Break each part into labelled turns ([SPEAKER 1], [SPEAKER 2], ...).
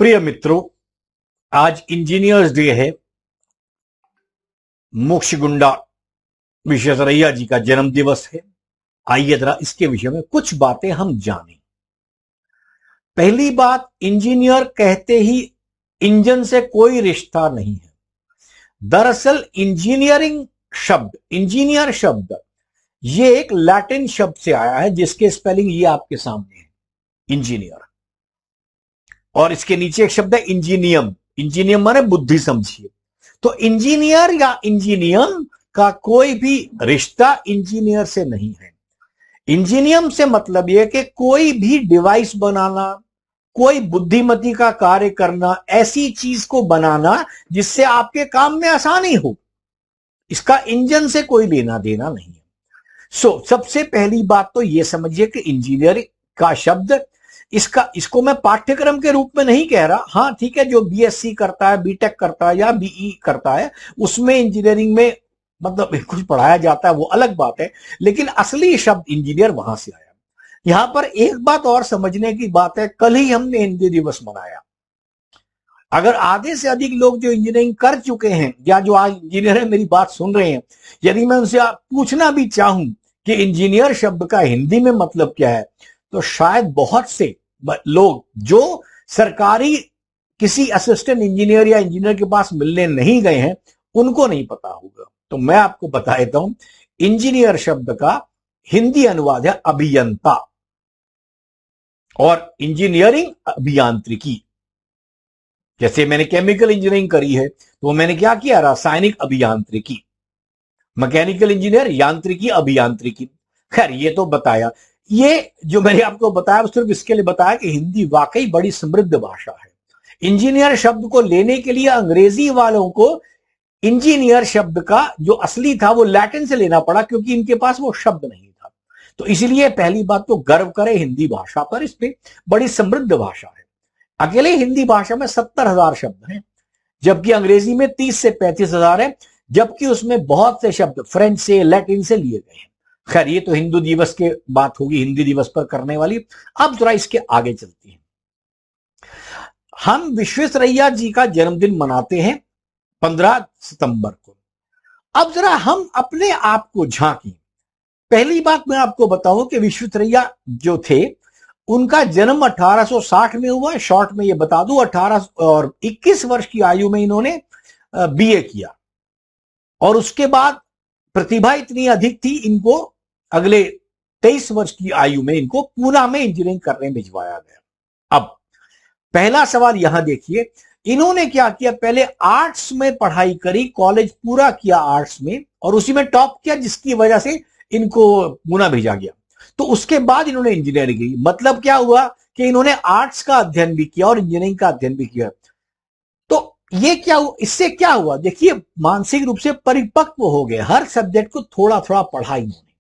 [SPEAKER 1] प्रिय मित्रों, आज इंजीनियर्स डे है। मोक्षगुंडा विश्वेश्वरैया जी का जन्म दिवस है। आइए जरा इसके विषय में कुछ बातें हम जानें। पहली बात, इंजीनियर कहते ही इंजन से कोई रिश्ता नहीं है। दरअसल इंजीनियर शब्द ये एक लैटिन शब्द से आया है, जिसके स्पेलिंग ये आपके सामने है, इंजीनियर। और इसके नीचे एक शब्द है इंजीनियम। इंजीनियम माने बुद्धि समझिए। तो इंजीनियर या इंजीनियम का कोई भी रिश्ता इंजीनियर से नहीं है। इंजीनियम से मतलब यह कि कोई भी डिवाइस बनाना, कोई बुद्धिमती का कार्य करना, ऐसी चीज को बनाना जिससे आपके काम में आसानी हो, इसका इंजन से कोई लेना देना नहीं है। सबसे पहली बात तो यह समझिए कि इंजीनियर का शब्द इसको मैं पाठ्यक्रम के रूप में नहीं कह रहा। हां ठीक है, जो बीएससी करता है, बीटेक करता है या बीई करता है, उसमें इंजीनियरिंग में मतलब कुछ पढ़ाया जाता है, वो अलग बात है। लेकिन असली शब्द इंजीनियर वहां से आया। यहां पर एक बात और समझने की बात है, कल ही हमने हिंदी दिवस मनाया। अगर आधे से अधिक लोग जो इंजीनियरिंग कर चुके हैं या जो आज इंजीनियर है मेरी बात सुन रहे हैं, यदि मैं उनसे पूछना भी चाहूं कि इंजीनियर शब्द का हिंदी में मतलब क्या है, तो शायद बहुत से लोग जो सरकारी किसी असिस्टेंट इंजीनियर या इंजीनियर के पास मिलने नहीं गए हैं, उनको नहीं पता होगा। तो मैं आपको बता देता हूं, इंजीनियर शब्द का हिंदी अनुवाद है अभियंता, और इंजीनियरिंग अभियांत्रिकी। जैसे मैंने केमिकल इंजीनियरिंग करी है, तो मैंने क्या किया, रासायनिक अभियांत्रिकी। मैकेनिकल इंजीनियर यांत्रिकी अभियांत्रिकी। खैर ये तो बताया। ये जो मैंने आपको बताया सिर्फ इसके लिए बताया कि हिंदी वाकई बड़ी समृद्ध भाषा है। इंजीनियर शब्द को लेने के लिए अंग्रेजी वालों को इंजीनियर शब्द का जो असली था वो लैटिन से लेना पड़ा, क्योंकि इनके पास वो शब्द नहीं था। तो इसलिए पहली बात तो गर्व करें हिंदी भाषा पर, इस पे बड़ी समृद्ध भाषा है। अकेले हिंदी भाषा में 70,000 शब्द हैं, जबकि अंग्रेजी में 30 से 35,000 है, जबकि उसमें बहुत से शब्द फ्रेंच से, लैटिन से लिए गए हैं। खैर ये तो हिंदू दिवस के बात होगी, हिंदी दिवस पर करने वाली। अब जरा इसके आगे चलते हैं। हम विश्वेश्वरैया जी का जन्मदिन मनाते हैं 15 सितंबर को। अब जरा हम अपने आप को झांकें। पहली बात मैं आपको बताऊं कि विश्वेश्वरैया जो थे, उनका जन्म 1860 में हुआ। शॉर्ट में ये बता दूं, 21 वर्ष की आयु में इन्होंने बीए किया, और उसके बाद प्रतिभा इतनी अधिक थी, इनको अगले 23 वर्ष की आयु में इनको पूना में इंजीनियरिंग करने भिजवाया गया। अब पहला सवाल यहां देखिए, इन्होंने क्या किया, पहले आर्ट्स में पढ़ाई करी, कॉलेज पूरा किया आर्ट्स में, और उसी में टॉप किया, जिसकी वजह से इनको पूना भेजा गया। तो उसके बाद इन्होंने इंजीनियरिंग की। मतलब क्या हुआ कि इन्होंने आर्ट्स का अध्ययन भी किया और इंजीनियरिंग का अध्ययन भी किया। तो ये क्या हुआ, इससे क्या हुआ, देखिए मानसिक रूप से परिपक्व हो गए। हर सब्जेक्ट को थोड़ा थोड़ा पढ़ा इन्होंने,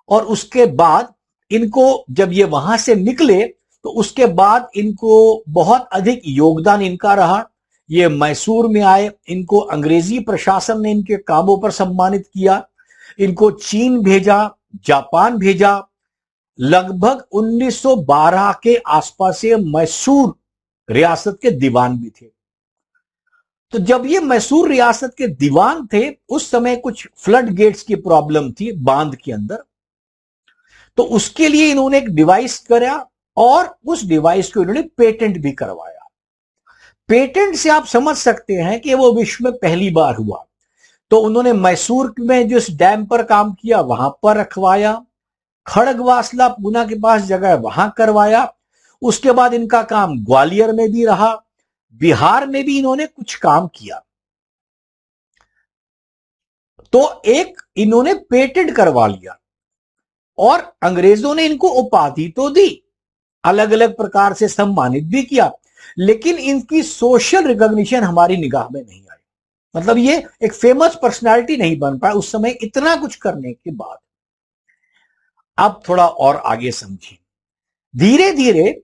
[SPEAKER 1] और उसके बाद इनको जब ये वहां से निकले, तो उसके बाद इनको बहुत अधिक योगदान इनका रहा। ये मैसूर में आए, इनको अंग्रेजी प्रशासन ने इनके कामों पर सम्मानित किया। इनको चीन भेजा, जापान भेजा। लगभग 1912 के आसपास से मैसूर रियासत के दीवान भी थे। तो जब ये मैसूर रियासत के दीवान थे, उस समय कुछ फ्लड गेट्स की प्रॉब्लम थी बांध के अंदर। तो उसके लिए इन्होंने एक डिवाइस करा, और उस डिवाइस को इन्होंने पेटेंट भी करवाया। पेटेंट से आप समझ सकते हैं कि वो विश्व में पहली बार हुआ। तो उन्होंने मैसूर में जो इस डैम पर काम किया वहां पर रखवाया, खड़गवासला पूना के पास जगह है वहां करवाया। उसके बाद इनका काम ग्वालियर में भी रहा, बिहार में भी इन्होंने कुछ काम किया। तो एक इन्होंने पेटेंट करवा लिया, और अंग्रेजों ने इनको उपाधि तो दी, अलग अलग प्रकार से सम्मानित भी किया, लेकिन इनकी सोशल रिकॉग्निशन हमारी निगाह में नहीं आई। मतलब ये एक फेमस पर्सनालिटी नहीं बन पाया उस समय, इतना कुछ करने के बाद। अब थोड़ा और आगे समझें। धीरे धीरे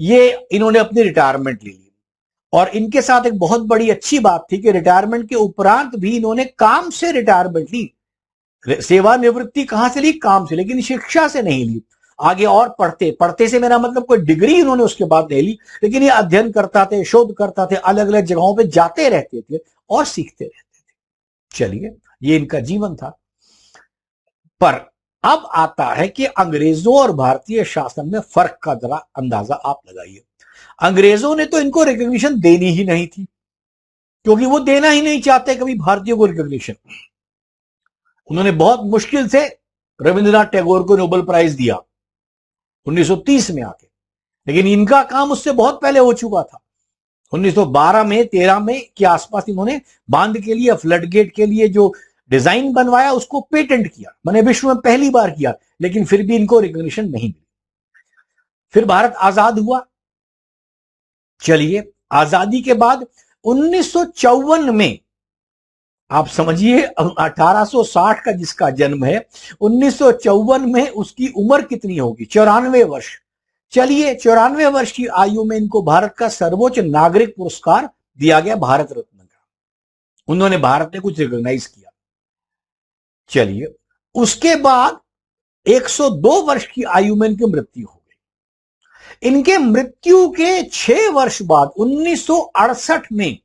[SPEAKER 1] ये इन्होंने अपनी रिटायरमेंट ले ली, और इनके साथ एक बहुत बड़ी अच्छी बात थी कि रिटायरमेंट के उपरांत भी इन्होंने काम से रिटायरमेंट ली। सेवानिवृत्ति कहां से ली, काम से, लेकिन शिक्षा से नहीं ली। आगे और पढ़ते पढ़ते से मेरा मतलब कोई डिग्री उन्होंने उसके बाद नहीं ली, लेकिन ये अध्ययन करता थे, शोध करता थे, अलग अलग जगहों पे जाते रहते थे और सीखते रहते थे। चलिए, ये इनका जीवन था। पर अब आता है कि अंग्रेजों और भारतीय शासन में फर्क का जरा अंदाजा आप लगाइए। अंग्रेजों ने तो इनको रिकॉग्निशन देनी ही नहीं थी, क्योंकि वो देना ही नहीं चाहते कभी भारतीयों को रिकॉग्निशन। उन्होंने बहुत मुश्किल से रविंद्रनाथ टैगोर को नोबेल प्राइज दिया 1930 में आके, लेकिन इनका काम उससे बहुत पहले हो चुका था। 1912 में 13 में के आसपास इन्होंने बांध के लिए, फ्लड गेट के लिए जो डिजाइन बनवाया उसको पेटेंट किया, मैंने विश्व में पहली बार किया, लेकिन फिर भी इनको रिकॉग्निशन नहीं मिली। फिर भारत आजाद हुआ। चलिए, आजादी के बाद 1954 में आप समझिए 1860 का जिसका जन्म है, 1954 में उसकी उम्र कितनी होगी? 94 वर्ष। चलिए, 94 वर्ष की आयु में इनको भारत का सर्वोच्च नागरिक पुरस्कार दिया गया, भारत रत्न का। उन्होंने, भारत ने कुछ रिकॉग्नाइज किया। चलिए, उसके बाद 102 वर्ष की आयु में इनकी मृत्यु हो गई। इनके मृत्यु के 6 वर्ष बाद 1968 में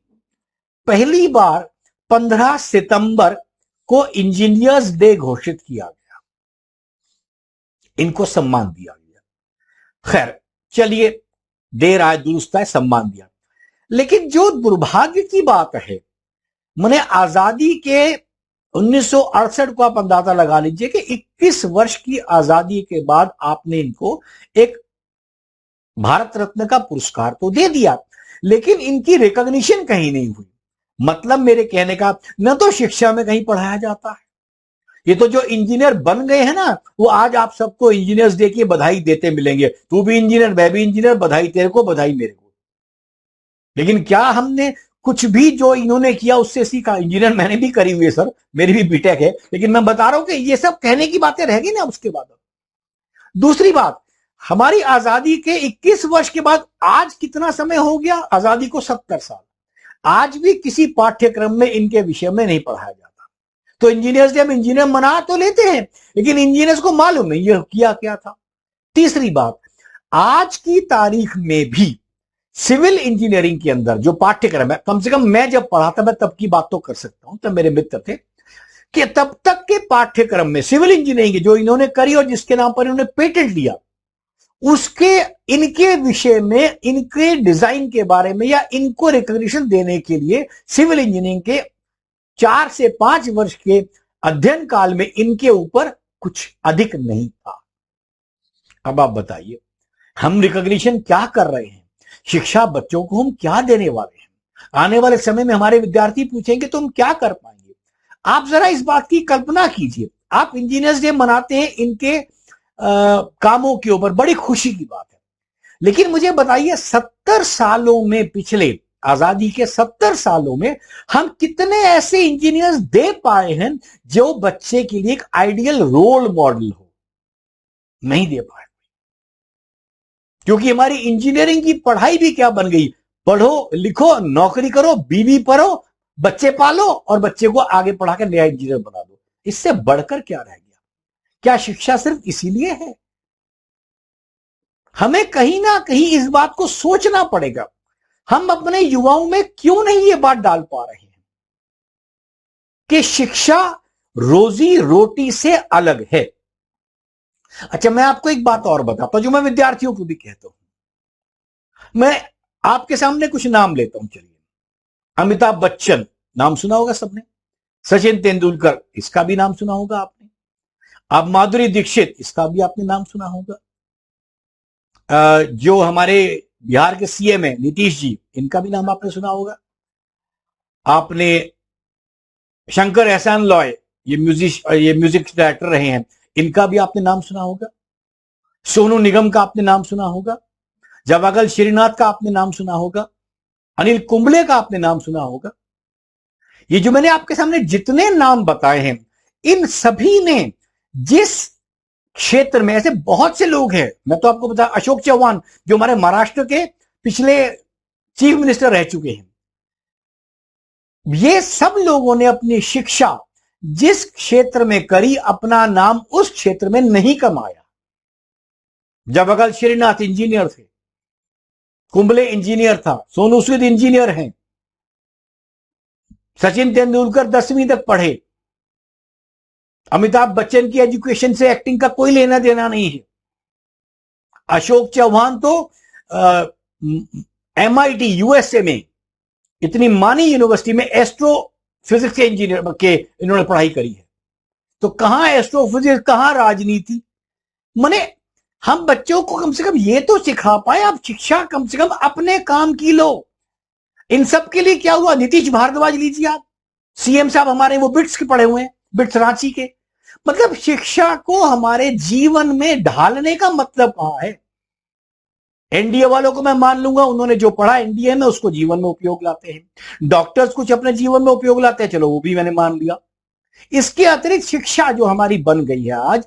[SPEAKER 1] पहली बार 15 सितंबर को इंजीनियर्स डे घोषित किया गया, इनको सम्मान दिया गया। खैर, चलिए, देर आए दुरुस्त आए, सम्मान दिया। लेकिन जो दुर्भाग्य की बात है, मैंने आजादी के 1968 को आप अंदाजा लगा लीजिए कि 21 वर्ष की आजादी के बाद आपने इनको एक भारत रत्न का पुरस्कार तो दे दिया, लेकिन इनकी रिकॉग्निशन कहीं नहीं हुई। मतलब मेरे कहने का, न तो शिक्षा में कहीं पढ़ाया जाता है। ये तो जो इंजीनियर बन गए हैं ना, वो आज आप सबको इंजीनियर्स डे की बधाई देते मिलेंगे, तू भी इंजीनियर, मैं भी इंजीनियर, बधाई तेरे को, बधाई मेरे को। लेकिन क्या हमने कुछ भी जो इन्होंने किया उससे सीखा? इंजीनियर मैंने भी करी हुई है सर, मेरी भी बीटेक है, लेकिन मैं बता रहा हूं कि ये सब कहने की बातें रह गई ना उसके बाद। दूसरी बात, हमारी आजादी के 21 वर्ष के बाद आज कितना समय हो गया? आजादी को 70 साल। आज भी किसी पाठ्यक्रम में इनके विषय में नहीं पढ़ाया जाता। तो इंजीनियर्स डे हम इंजीनियर मना तो लेते हैं, लेकिन इंजीनियर्स को मालूम नहीं ये किया क्या था। तीसरी बात, आज की तारीख में भी सिविल इंजीनियरिंग के अंदर जो पाठ्यक्रम है, कम से कम मैं जब पढ़ा था, मैं तब की बात तो कर सकता हूं, तब मेरे मित्र थे, कि तब तक के पाठ्यक्रम में सिविल इंजीनियरिंग जो इन्होंने करी और जिसके नाम पर इन्होंने पेटेंट लिया, उसके इनके विषय में, इनके डिजाइन के बारे में या इनको रिकॉग्निशन देने के लिए सिविल इंजीनियरिंग के 4 से 5 वर्ष के अध्ययन काल में इनके ऊपर कुछ अधिक नहीं था। अब आप बताइए, हम रिकॉग्निशन क्या कर रहे हैं? शिक्षा बच्चों को हम क्या देने वाले हैं? आने वाले समय में हमारे विद्यार्थी पूछेंगे तो हम क्या कर पाएंगे? आप जरा इस बात की कल्पना कीजिए। आप इंजीनियर्स डे मनाते हैं इनके कामों के ऊपर, बड़ी खुशी की बात है, लेकिन मुझे बताइए 70 सालों में, पिछले आजादी के 70 सालों में हम कितने ऐसे इंजीनियर्स दे पाए हैं जो बच्चे के लिए एक आइडियल रोल मॉडल हो? नहीं दे पाए, क्योंकि हमारी इंजीनियरिंग की पढ़ाई भी क्या बन गई? पढ़ो लिखो, नौकरी करो, बीवी पढ़ो, बच्चे पालो और बच्चे को आगे पढ़ा के नया इंजीनियर बना दो। इससे बढ़कर क्या रह गया? क्या शिक्षा सिर्फ इसीलिए है? हमें कहीं ना कहीं इस बात को सोचना पड़ेगा। हम अपने युवाओं में क्यों नहीं ये बात डाल पा रहे हैं कि शिक्षा रोजी रोटी से अलग है? अच्छा, मैं आपको एक बात और बताता हूं जो मैं विद्यार्थियों को भी कहता हूं। मैं आपके सामने कुछ नाम लेता हूं। चलिए, अमिताभ बच्चन, नाम सुना होगा सबने। सचिन तेंदुलकर, इसका भी नाम सुना होगा आपने। अब माधुरी दीक्षित, इसका भी आपने नाम सुना होगा। जो हमारे बिहार के सीएम है नीतीश जी, इनका भी नाम आपने सुना होगा। आपने शंकर एहसान लॉय, ये म्यूजिक डायरेक्टर रहे हैं, इनका भी आपने नाम सुना होगा। सोनू निगम का आपने नाम सुना होगा। जवागल श्रीनाथ का आपने नाम सुना होगा। अनिल कुंबले का आपने नाम सुना होगा। ये जो मैंने आपके सामने जितने नाम बताए हैं, इन सभी ने जिस क्षेत्र में, ऐसे बहुत से लोग हैं, मैं तो आपको बता, अशोक चौहान जो हमारे महाराष्ट्र के पिछले चीफ मिनिस्टर रह चुके हैं, ये सब लोगों ने अपनी शिक्षा जिस क्षेत्र में करी, अपना नाम उस क्षेत्र में नहीं कमाया। जवाहरलाल श्रीनाथ इंजीनियर थे, कुंबले इंजीनियर था, सोनू सूद इंजीनियर हैं, सचिन तेंदुलकर 10वीं तक पढ़े, अमिताभ बच्चन की एजुकेशन से एक्टिंग का कोई लेना देना नहीं है, अशोक चौहान तो MIT यूएसए में इतनी मानी यूनिवर्सिटी में एस्ट्रो फिजिक्स के इंजीनियर के इन्होंने पढ़ाई करी है। तो कहां एस्ट्रोफिजिक्स, कहां राजनीति। माने हम बच्चों को कम से कम ये तो सिखा पाए, आप शिक्षा कम से कम अपने काम की लो। इन सब के लिए क्या हुआ, नीतीश भारद्वाज लीजिए आप, सीएम साहब हमारे वो बिट्स के पढ़े हुए हैं, बिट्स रांची के। मतलब शिक्षा को हमारे जीवन में ढालने का मतलब कहां है। एनडीए वालों को मैं मान लूंगा, उन्होंने जो पढ़ा एनडीए में उसको जीवन में उपयोग लाते हैं। डॉक्टर्स कुछ अपने जीवन में उपयोग लाते हैं, चलो वो भी मैंने मान लिया। इसके अतिरिक्त शिक्षा जो हमारी बन गई है आज,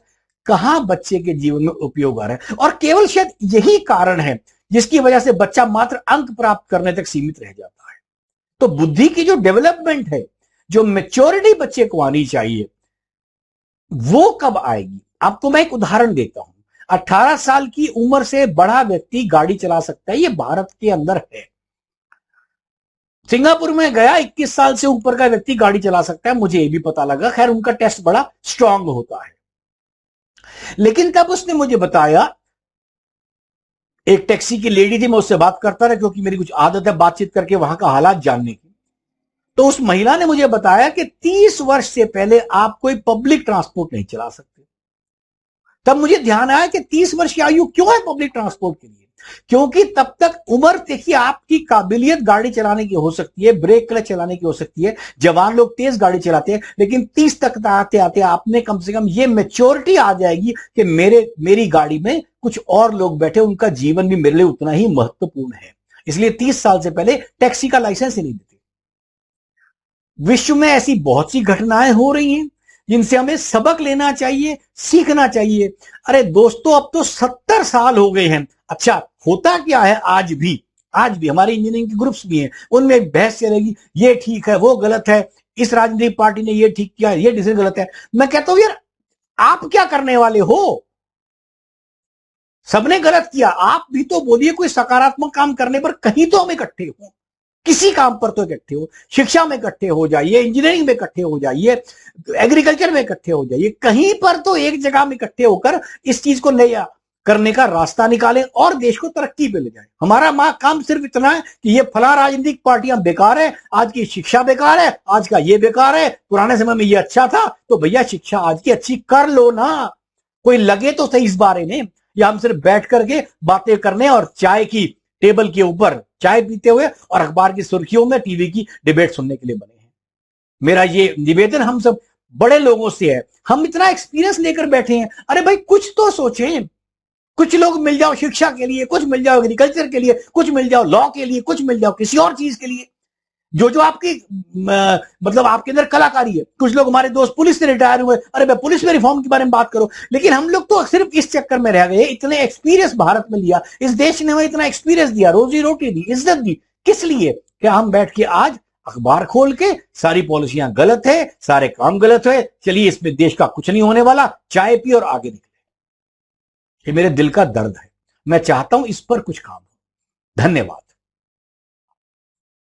[SPEAKER 1] कहां बच्चे के जीवन में उपयोग आ रहा है। और केवल शायद यही कारण है जिसकी वजह से बच्चा मात्र अंक प्राप्त करने तक सीमित रह जाता है। तो बुद्धि की जो डेवलपमेंट है, जो मैच्योरिटी बच्चे को आनी चाहिए, वो कब आएगी। आपको मैं एक उदाहरण देता हूं। 18 साल की उम्र से बड़ा व्यक्ति गाड़ी चला सकता है, ये भारत के अंदर है। सिंगापुर में गया, 21 साल से ऊपर का व्यक्ति गाड़ी चला सकता है, मुझे ये भी पता लगा। खैर उनका टेस्ट बड़ा स्ट्रांग होता है। लेकिन तब उसने मुझे बताया, एक टैक्सी की लेडी थी, मैं उससे बात करता रहा क्योंकि मेरी कुछ आदत है बातचीत करके वहां का हालात जानने की। तो उस महिला ने मुझे बताया कि 30 वर्ष से पहले आप कोई पब्लिक ट्रांसपोर्ट नहीं चला सकते। तब मुझे ध्यान आया कि 30 वर्ष की आयु क्यों है पब्लिक ट्रांसपोर्ट के लिए। क्योंकि तब तक उम्र देखिए, आपकी काबिलियत गाड़ी चलाने की हो सकती है, ब्रेक क्लच चलाने की हो सकती है, जवान लोग तेज गाड़ी चलाते हैं, लेकिन 30 तक आते आते आपने कम से कम ये मैच्योरिटी आ जाएगी कि मेरी गाड़ी में कुछ और लोग बैठे, उनका जीवन भी मेरे लिए उतना ही महत्वपूर्ण है। इसलिए 30 साल से पहले टैक्सी का लाइसेंस ही नहीं देते। विश्व में ऐसी बहुत सी घटनाएं हो रही हैं जिनसे हमें सबक लेना चाहिए, सीखना चाहिए। अरे दोस्तों, अब तो 70 साल हो गए हैं। अच्छा, होता क्या है, आज भी हमारे इंजीनियरिंग के ग्रुप्स भी हैं, उनमें बहस चलेगी, ये ठीक है, वो गलत है, इस राजनीतिक पार्टी ने ये ठीक किया, ये डिसीजन गलत है। मैं कहता हूं यार, आप क्या करने वाले हो। सबने गलत किया, आप भी तो बोलिए कोई सकारात्मक काम करने पर कहीं तो हम इकट्ठे हो, किसी काम पर तो इकट्ठे हो। शिक्षा में इकट्ठे हो जाइए, इंजीनियरिंग में इकट्ठे हो जाइए, एग्रीकल्चर में इकट्ठे हो जाइए, कहीं पर तो एक जगह में इकट्ठे होकर इस चीज को नया करने का रास्ता निकालें और देश को तरक्की पे ले जाए। हमारा काम सिर्फ इतना है कि ये फला राजनीतिक पार्टियां बेकार है, आज की शिक्षा बेकार है, आज का ये बेकार है, पुराने समय में ये अच्छा था, तो भैया शिक्षा आज की अच्छी कर लो ना। कोई लगे तो सही इस बारे में, या हम सिर्फ बैठ करके बातें करने और चाय की टेबल के ऊपर चाय पीते हुए और अखबार की सुर्खियों में टीवी की डिबेट सुनने के लिए बने हैं। मेरा ये निवेदन हम सब बड़े लोगों से है, हम इतना एक्सपीरियंस लेकर बैठे हैं, अरे भाई कुछ तो सोचें। कुछ लोग मिल जाओ शिक्षा के लिए, कुछ मिल जाओ एग्रीकल्चर के लिए, कुछ मिल जाओ लॉ के लिए, कुछ मिल जाओ किसी और चीज के लिए, जो आपकी मतलब आपके अंदर कलाकारी है। कुछ लोग हमारे दोस्त पुलिस से रिटायर हुए, अरे भाई पुलिस में रिफॉर्म के बारे में बात करो। लेकिन हम लोग तो सिर्फ इस चक्कर में रह गए, इतने एक्सपीरियंस भारत में लिया, इस देश ने हमें इतना एक्सपीरियंस दिया, रोजी रोटी दी, इज्जत दी, किस लिए? क्या हम बैठ के आज अखबार खोल के सारी पॉलिसियां गलत है, सारे काम गलत है, चलिए इसमें देश का कुछ नहीं होने वाला, चाय पी और आगे निकले। ये मेरे दिल का दर्द है, मैं चाहता हूं इस पर कुछ काम हो। धन्यवाद।